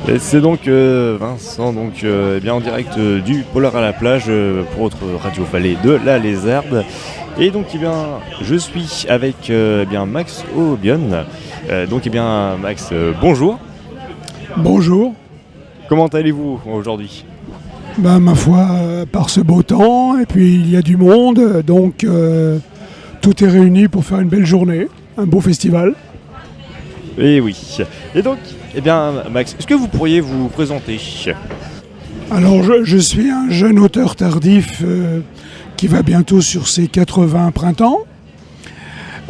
Et c'est donc Vincent, donc eh bien en direct du Polar à la plage pour votre radio Vallée de la Lézarde. Et donc eh bien je suis avec eh bien Max Aubion. Donc eh bien Max, bonjour. Bonjour. Comment allez-vous aujourd'hui? Ma foi, par ce beau temps, et puis il y a du monde, donc tout est réuni pour faire une belle journée, un beau festival. Et oui. Et donc, eh bien Max, est-ce que vous pourriez vous présenter? Alors je suis un jeune auteur tardif qui va bientôt sur ses 80 printemps.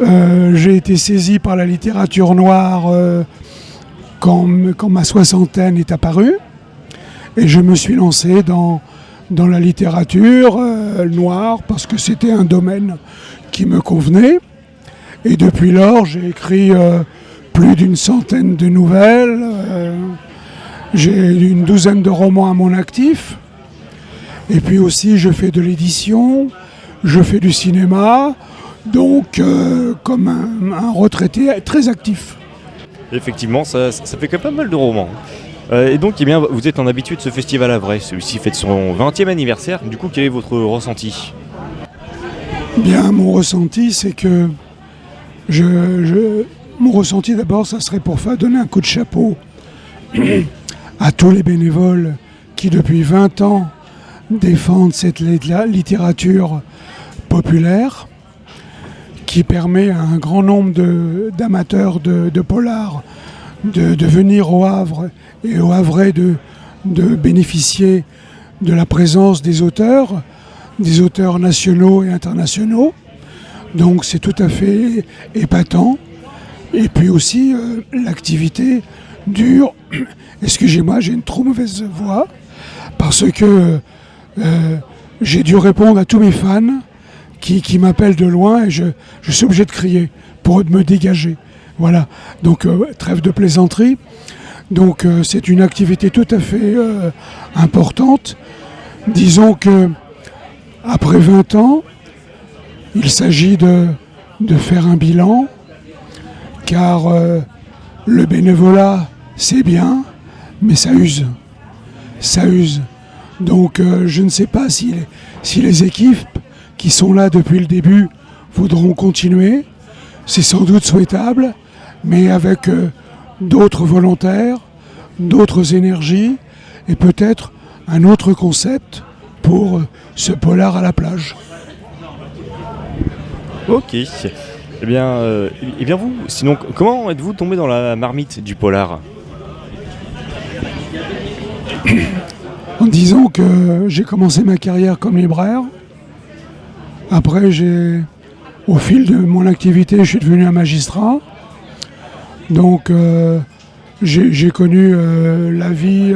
J'ai été saisi par la littérature noire quand ma soixantaine est apparue. Et je me suis lancé dans la littérature noire parce que c'était un domaine qui me convenait. Et depuis lors, j'ai écrit plus d'une centaine de nouvelles. J'ai une douzaine de romans à mon actif. Et puis aussi, je fais de l'édition, je fais du cinéma, donc comme un retraité très actif. Effectivement, ça fait quand même pas mal de romans. Et donc, eh bien, vous êtes un habitué de ce festival à Vray. Celui-ci fête son 20e anniversaire. Du coup, quel est votre ressenti? Bien, mon ressenti, c'est que mon ressenti d'abord, ça serait pour donner un coup de chapeau à tous les bénévoles qui, depuis 20 ans, défendent cette littérature populaire qui permet à un grand nombre d'amateurs de polar de venir au Havre et au Havrais de bénéficier de la présence des auteurs nationaux et internationaux. Donc c'est tout à fait épatant. Et puis aussi l'activité dure. Excusez-moi, j'ai une trop mauvaise voix parce que j'ai dû répondre à tous mes fans qui m'appellent de loin et je suis obligé de crier pour me dégager. Voilà, donc trêve de plaisanterie. Donc c'est une activité tout à fait importante. Disons que après 20 ans, il s'agit de faire un bilan, car le bénévolat, c'est bien, mais ça use. Ça use. Donc je ne sais pas si les équipes qui sont là depuis le début voudront continuer. C'est sans doute souhaitable, mais avec d'autres volontaires, d'autres énergies et peut-être un autre concept pour ce polar à la plage. Ok. Eh bien vous, sinon, comment êtes-vous tombé dans la marmite du polar? En disant que j'ai commencé ma carrière comme libraire. Après, au fil de mon activité, je suis devenu un magistrat. Donc, j'ai connu la vie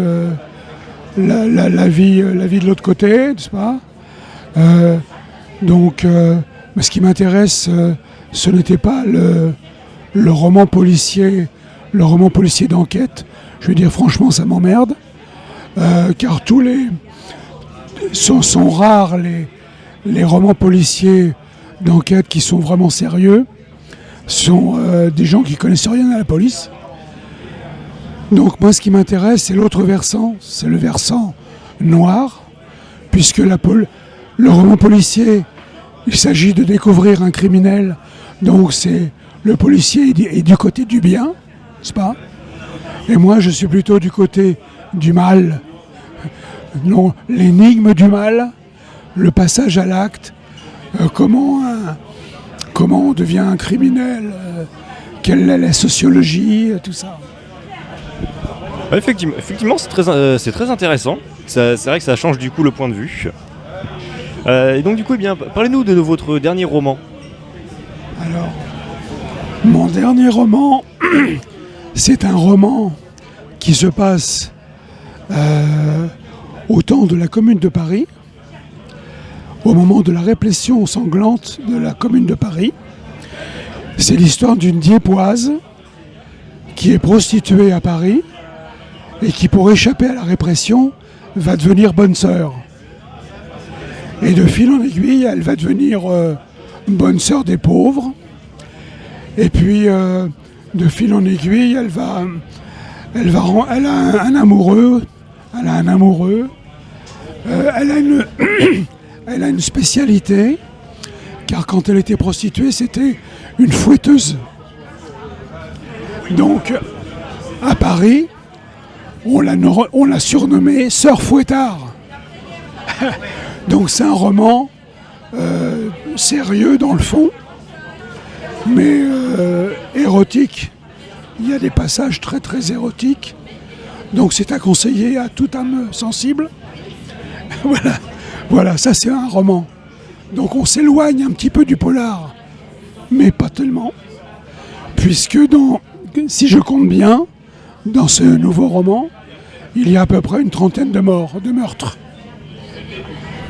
de l'autre côté, n'est-ce pas? Ce qui m'intéresse, ce n'était pas le roman policier d'enquête. Je veux dire, franchement, ça m'emmerde, car sont rares les romans policiers d'enquête qui sont vraiment sérieux. Ce sont des gens qui connaissent rien à la police. Donc moi, ce qui m'intéresse, c'est l'autre versant, c'est le versant noir, puisque le roman policier, il s'agit de découvrir un criminel, donc le policier est du côté du bien, n'est-ce pas? Et moi, je suis plutôt du côté du mal. Non, l'énigme du mal, le passage à l'acte, comment on devient un criminel, quelle est la sociologie, tout ça. Effectivement, c'est très intéressant. C'est vrai que ça change du coup le point de vue. Et donc du coup, eh bien, parlez-nous de votre dernier roman. Alors, mon dernier roman, c'est un roman qui se passe au temps de la Commune de Paris, au moment de la répression sanglante de la Commune de Paris. C'est l'histoire d'une Diepoise qui est prostituée à Paris et qui, pour échapper à la répression, va devenir bonne sœur. Et de fil en aiguille, elle va devenir bonne sœur des pauvres. Et puis, de fil en aiguille, Elle a un amoureux. Elle a un amoureux. Elle a une spécialité, car quand elle était prostituée, c'était une fouetteuse. Donc, à Paris, on l'a surnommée Sœur Fouettard. Donc c'est un roman sérieux dans le fond, mais érotique. Il y a des passages très très érotiques. Donc c'est à conseiller à toute âme sensible. Voilà, ça c'est un roman. Donc on s'éloigne un petit peu du polar, mais pas tellement, puisque si je compte bien, dans ce nouveau roman, il y a à peu près une trentaine de morts, de meurtres.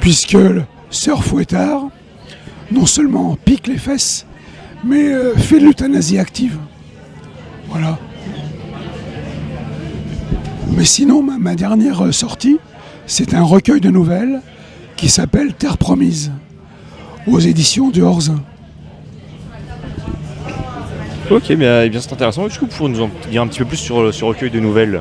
Puisque Sœur Fouettard, non seulement pique les fesses, mais fait de l'euthanasie active. Voilà. Mais sinon, ma dernière sortie, c'est un recueil de nouvelles qui s'appelle Terre Promise, aux éditions du Horzin. Ok, mais bien c'est intéressant. Est-ce que vous pouvez nous en dire un petit peu plus sur ce recueil de nouvelles?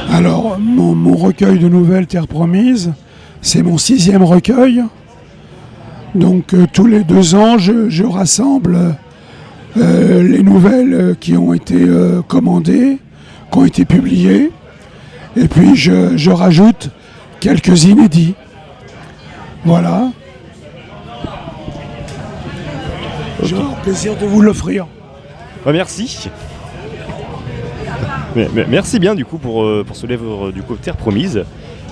Alors, mon recueil de nouvelles Terre Promise, c'est mon 6e recueil. Donc, tous les 2 ans, je rassemble les nouvelles qui ont été commandées, qui ont été publiées, et puis je rajoute quelques inédits. Voilà. J'ai le plaisir de vous l'offrir. Merci. Merci bien du coup pour ce livre du coup Terre Promise.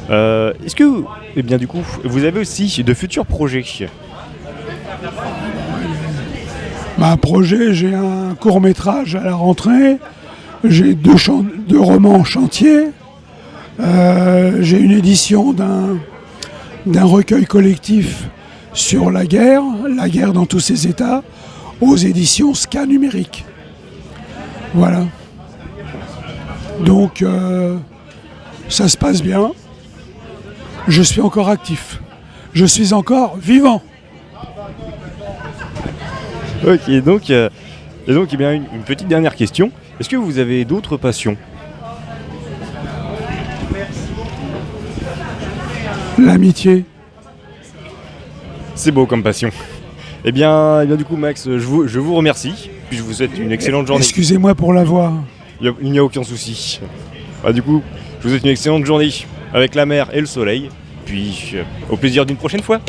Est-ce que du coup vous avez aussi de futurs projets? Un projet, j'ai un court-métrage à la rentrée, j'ai 2 romans en chantier, j'ai une édition d'un recueil collectif sur la guerre dans tous ses états, aux éditions Ska Numérique. Voilà. Donc, ça se passe bien. Je suis encore actif. Je suis encore vivant. Ok, donc une petite dernière question. Est-ce que vous avez d'autres passions? L'amitié. C'est beau comme passion. Eh bien du coup Max, je vous remercie. Puis je vous souhaite une excellente journée. Excusez-moi pour la voix. Il n'y a aucun souci. Du coup, je vous souhaite une excellente journée avec la mer et le soleil. Puis au plaisir d'une prochaine fois.